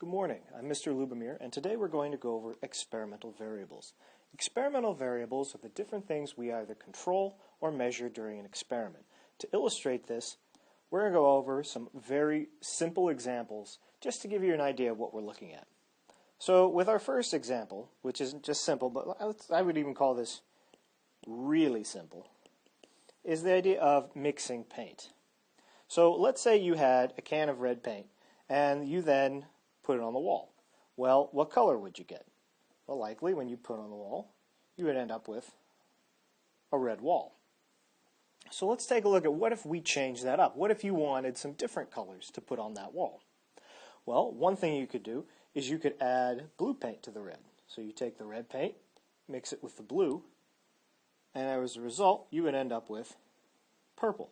Good morning, I'm Mr. Lubomir, and today we're going to go over experimental variables. Experimental variables are the different things we either control or measure during an experiment. To illustrate this, we're going to go over some very simple examples just to give you an idea of what we're looking at. So with our first example, which isn't just simple, but I would even call this really simple, is the idea of mixing paint. So let's say you had a can of red paint, and you then put it on the wall. Well, what color would you get? Well, likely when you put it on the wall, you would end up with a red wall. So let's take a look at what if we change that up. What if you wanted some different colors to put on that wall? Well, one thing you could do is you could add blue paint to the red. So you take the red paint, mix it with the blue, and as a result, you would end up with purple.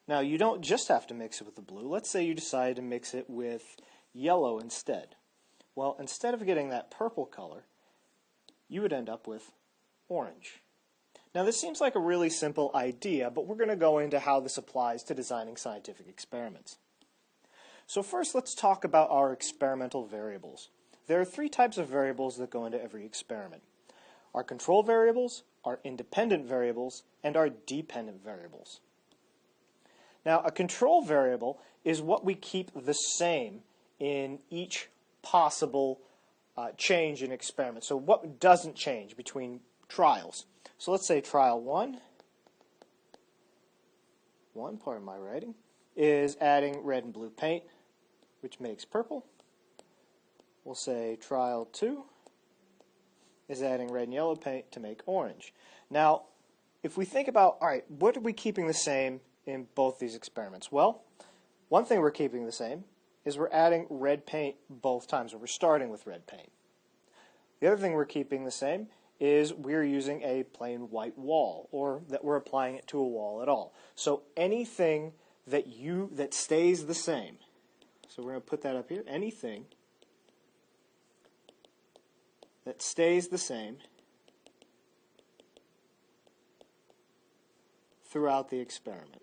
Now, you don't just have to mix it with the blue. Let's say you decide to mix it with yellow instead. Well, instead of getting that purple color, you would end up with orange. Now, this seems like a really simple idea, but we're going to go into how this applies to designing scientific experiments. So first, let's talk about our experimental variables. There are three types of variables that go into every experiment: our control variables, our independent variables, and our dependent variables. Now, a control variable is what we keep the same in each possible change in experiment. So what doesn't change between trials? So let's say trial one, pardon my writing, is adding red and blue paint, which makes purple. We'll say trial 2 is adding red and yellow paint to make orange. Now, if we think about, all right, what are we keeping the same in both these experiments? Well, one thing we're keeping the same is we're adding red paint both times, or we're starting with red paint. The other thing we're keeping the same is we're using a plain white wall, or that we're applying it to a wall at all. So anything that stays the same, so we're going to put that up here, anything that stays the same throughout the experiment.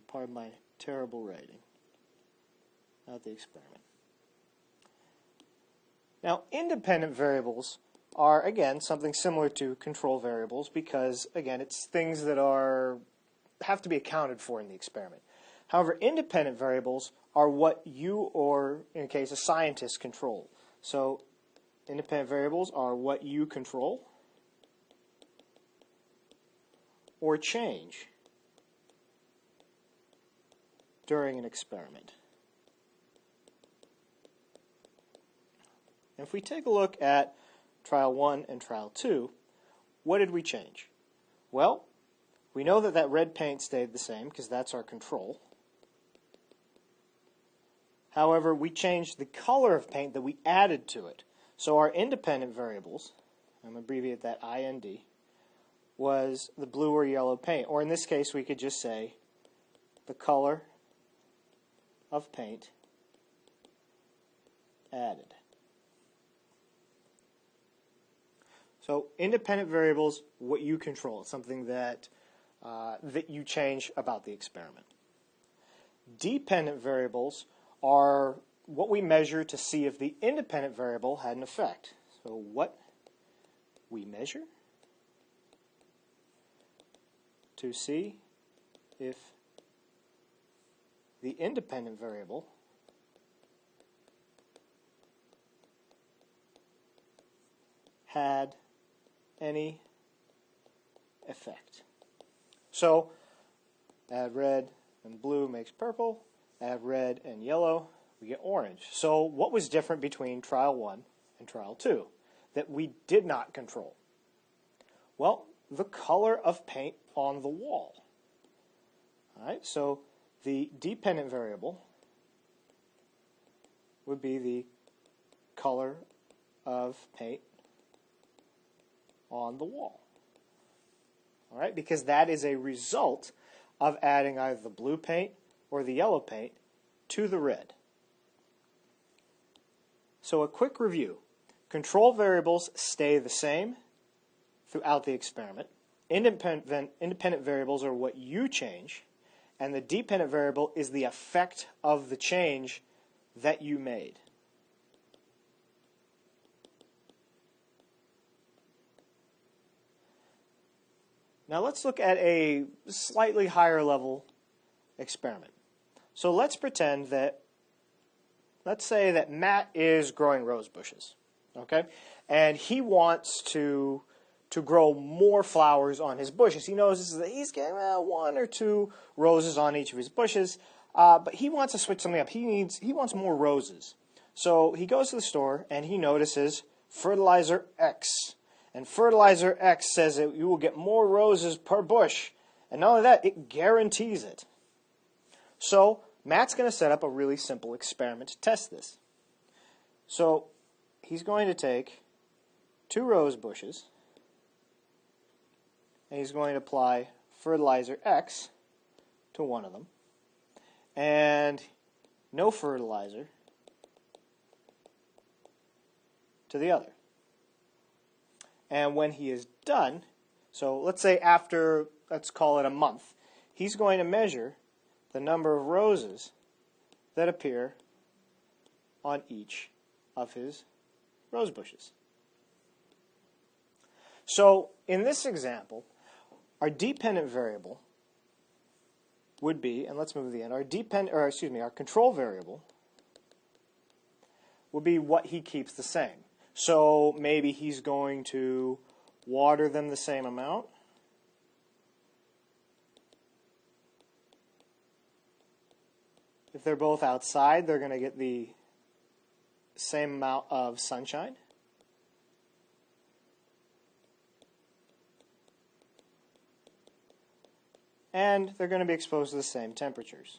Pardon my terrible writing. Throughout the experiment. Now, independent variables are, again, something similar to control variables because, again, it's things that have to be accounted for in the experiment. However, independent variables are what you, or in a case, a scientist, control. So, independent variables are what you control or change during an experiment. If we take a look at trial 1 and trial 2, what did we change? Well, we know that that red paint stayed the same because that's our control. However, we changed the color of paint that we added to it. So our independent variables, I'm going to abbreviate that IND, was the blue or yellow paint. Or in this case, we could just say the color of paint added. So independent variables, what you control, something that you change about the experiment. Dependent variables are what we measure to see if the independent variable had an effect. So what we measure to see if the independent variable had any effect. So, add red and blue makes purple, add red and yellow, we get orange. So what was different between trial 1 and trial 2 that we did not control? Well, the color of paint on the wall. All right, so the dependent variable would be the color of paint on the wall. All right, because that is a result of adding either the blue paint or the yellow paint to the red. So a quick review. Control variables stay the same throughout the experiment. Independent variables are what you change, and the dependent variable is the effect of the change that you made. Now let's look at a slightly higher level experiment. So let's pretend that, let's say that Matt is growing rose bushes, okay? And he wants to grow more flowers on his bushes. He knows he's getting 1 or 2 roses on each of his bushes, but he wants to switch something up. He wants more roses. So he goes to the store and he notices fertilizer X. And fertilizer X says that you will get more roses per bush. And not only that, it guarantees it. So Matt's going to set up a really simple experiment to test this. So he's going to take 2 rose bushes, and he's going to apply fertilizer X to one of them, and no fertilizer to the other. And when he is done, so let's say after, let's call it a month, he's going to measure the number of roses that appear on each of his rose bushes. So in this example, our dependent variable would be, and let's move to the end, our control variable would be what he keeps the same. So maybe he's going to water them the same amount. If they're both outside, they're going to get the same amount of sunshine. And they're going to be exposed to the same temperatures.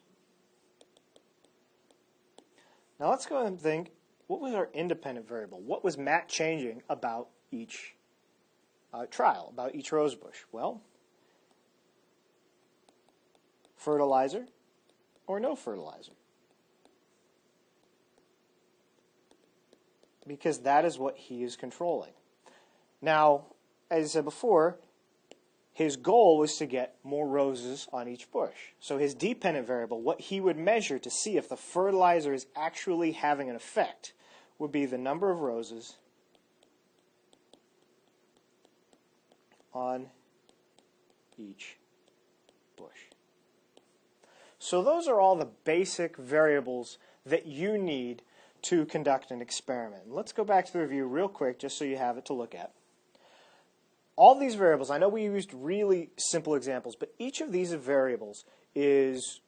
Now let's go ahead and think, what was our independent variable? What was Matt changing about each trial, about each rose bush? Well, fertilizer or no fertilizer. Because that is what he is controlling. Now, as I said before, his goal was to get more roses on each bush. So his dependent variable, what he would measure to see if the fertilizer is actually having an effect, would be the number of roses on each bush. So those are all the basic variables that you need to conduct an experiment. Let's go back to the review real quick just so you have it to look at. All these variables, I know we used really simple examples, but each of these variables is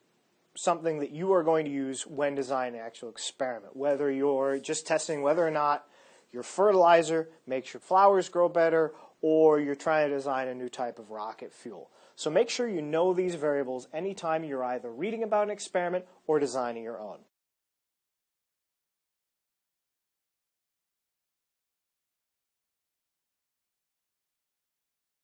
something that you are going to use when designing an actual experiment, whether you're just testing whether or not your fertilizer makes your flowers grow better, or you're trying to design a new type of rocket fuel. So make sure you know these variables anytime you're either reading about an experiment or designing your own.